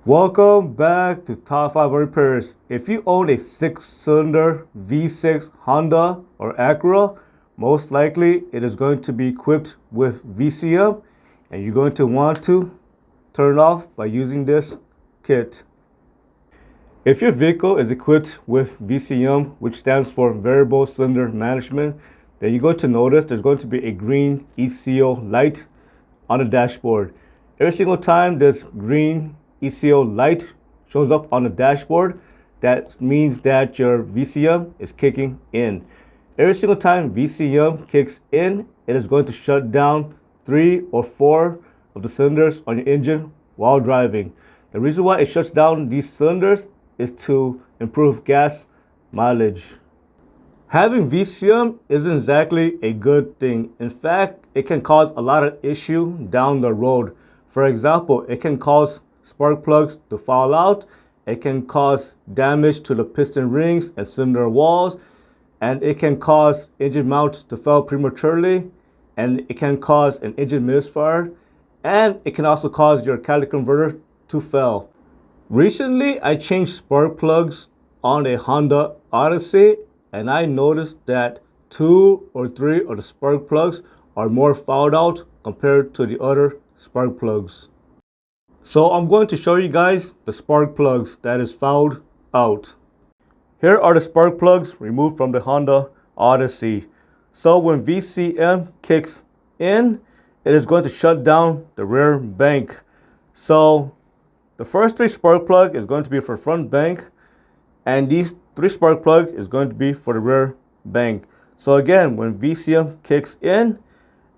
Welcome back to Top 5 Repairs. If you own a 6-cylinder V6 Honda or Acura, most likely it is going to be equipped with VCM, and you're going to want to turn it off by using this kit. If your vehicle is equipped with VCM, which stands for Variable Cylinder Management, then you're going to notice there's going to be a green ECO light on the dashboard. Every single time this green ECO light shows up on the dashboard, that means that your VCM is kicking in. Every single time VCM kicks in, it is going to shut down 3 or 4 of the cylinders on your engine while driving. The reason why it shuts down these cylinders is to improve gas mileage. Having VCM isn't exactly a good thing. In fact, it can cause a lot of issue down the road. For example, it can cause spark plugs to fall out, it can cause damage to the piston rings and cylinder walls, and it can cause engine mounts to fail prematurely, and it can cause an engine misfire, and it can also cause your catalytic converter to fail. Recently, I changed spark plugs on a Honda Odyssey, and I noticed that 2 or 3 of the spark plugs are more fouled out compared to the other spark plugs. So I'm going to show you guys the spark plugs that is fouled out. Here are the spark plugs removed from the Honda Odyssey. So when VCM kicks in, it is going to shut down the rear bank. So the first 3 spark plug is going to be for front bank, and these 3 spark plug is going to be for the rear bank. So again, when VCM kicks in,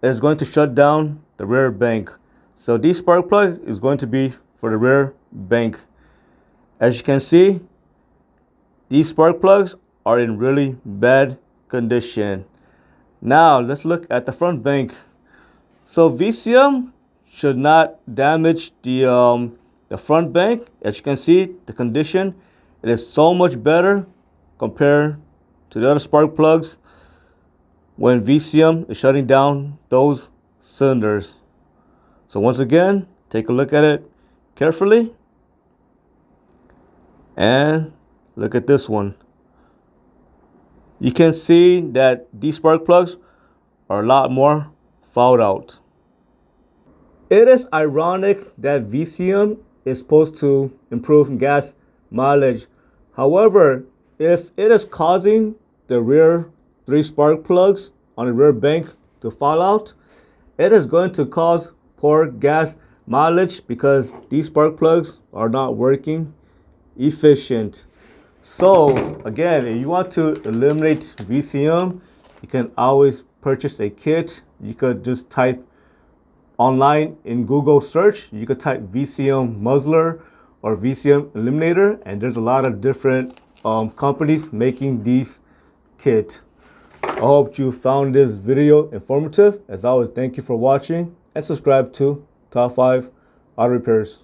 it is going to shut down the rear bank. So this spark plug is going to be for the rear bank. As you can see, these spark plugs are in really bad condition. Now let's look at the front bank. So VCM should not damage the front bank. As you can see, the condition, it is so much better compared to the other spark plugs when VCM is shutting down those cylinders. So once again, take a look at it carefully and look at this one. You can see that these spark plugs are a lot more fouled out. It is ironic that VCM is supposed to improve gas mileage. However, if it is causing the rear 3 spark plugs on the rear bank to fall out, it is going to cause poor gas mileage because these spark plugs are not working efficient. So again, if you want to eliminate VCM, you can always purchase a kit. You could just type online in Google search, you could type Vcm Muzzler or VCM Eliminator, and there's a lot of different companies making these kits. I hope you found this video informative. As always, thank you for watching and subscribe to Top 5 Auto Repairs.